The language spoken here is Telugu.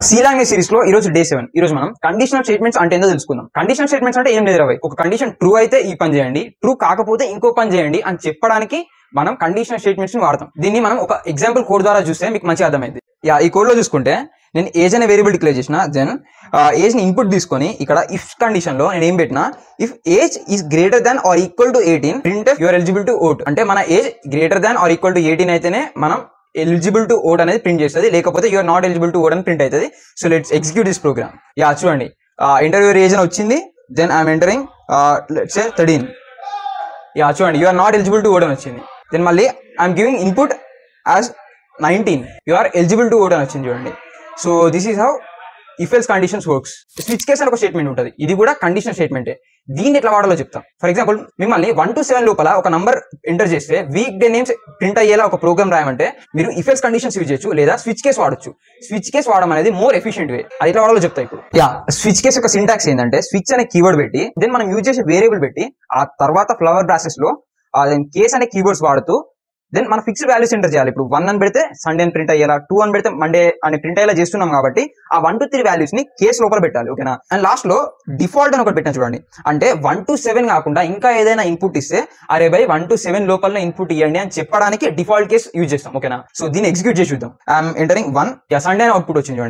సి లాంగ్వేజ్ సిరీస్ లో ఈ రోజు డే 7. ఈ రోజు మనం కండిషనల్ స్టేట్మెంట్స్ అంటే ఏంటో తెలుసుకుందాం. కండిషనల్ స్టేట్మెంట్స్ అంటే ఏం లేదు రావై, ఒక కండిషన్ ట్రూ అయితే ఈ పని చేయండి, ట్రూ కాకపోతే ఇంకో పని చేయండి అని చెప్పడానికి మనం కండిషనల్ స్టేట్మెంట్స్ ని వాడతాం. దీన్ని మనం ఒక ఎగ్జాంపుల్ కోడ్ ద్వారా చూస్తే మీకు మంచిగా అర్థమైంది. ఈ కోడ్ లో చూసుకుంటే నేను ఏజ్ అనే వేరియబుల్ డిక్లేర్ చేసిన, దెన్ ఏజ్ ని ఇన్పుట్ తీసుకొని ఇక్కడ ఇఫ్ కండిషన్ లో నేను ఏం పెట్టినా, if age is greater than or equal to 18 print you are eligible to vote. అంటే మన age greater than or equal to 18 అయితేనే మనం ఎలిజిబుల్ టు ఓట్ అనేది ప్రింట్ చేస్తుంది, లేకపోతే you are not eligible to vote అని ప్రింట్ అవుతుంది. So let's execute this program. చూడండి, ఇంటర్వ్యూ ఏజ్ అని వచ్చింది, then I'm entering let's say 13. చూడండి, you are not eligible to vote అని వచ్చింది. దెన్ మళ్ళీ I'm giving input as 19, you are eligible to vote అని వచ్చింది. చూడండి, so this is how if else condition works. Switch case అని ఒక స్టేట్మెంట్ ఉంటుంది, ఇది కూడా కండిషనల్ స్టేట్మెంటే. దీన్ని ఎట్లా వాడాలో చెప్తాం. ఫర్ ఎగ్జాంపుల్, మిమ్మల్ని 1 to 7 లోపల ఒక నంబర్ ఎంటర్ చేస్తే వీక్ డే నేమ్స్ ప్రింట్ అయ్యేలా ఒక ప్రోగ్రామ్ రాయమంటే మీరు ఇఫ్ ఎల్స్ కండిషన్స్ యూజ్ చేయొచ్చు, లేదా స్విచ్ కేస్ వాడచ్చు. స్విచ్ కేస్ వాడడం అనేది మోర్ ఎఫిషియెంట్ వే. అది ఎట్లా వాడాలో చెప్తా ఇప్పుడు. స్విచ్ కేస్ యొక్క సింటాక్స్ ఏంటంటే, స్విచ్ అనే కీవర్డ్ పెట్టి దెన్ మనం యూజ్ చేసే వేరియబుల్ పెట్టి ఆ తర్వాత ఫ్లవర్ బ్రాసెస్ లో కేస్ అనే కీవర్డ్స్ వాడుతూ దెన్ మనం ఫిక్స్డ్ వాల్యూస్ ఎంటర్ చేయాలి. ఇప్పుడు 1 అని పెడితే సండే అని ప్రింట్ అయ్యేలా, 2 అని పెడితే మండే అని ప్రింట్ అయ్యేలా చేస్తున్నాం కాబట్టి ఆ 1 to 3 వాల్యూస్ ని కేస్ లోపల పెట్టాలి. ఓకేనా? అండ్ లాస్ట్ లో డిఫాల్ట్ అని ఒకటి పెట్టినా చూడండి, అంటే 1 to 7 కాకుండా ఇంకా ఏదైనా ఇన్పుట్ ఇస్తే అరే బై 1 to 7 లోపల ఇన్పుట్ ఇవ్వండి అని చెప్పడానికి డిఫాల్ట్ కేస్ యూజ్ చేస్తాం. ఓకేనా? సో దీన్ని ఎగ్జిక్యూట్ చేసి చూద్దాం. ఐఎమ్ ఎంటరింగ్ 1, సండే అని అవుట్పుట్ వచ్చింది చూడండి.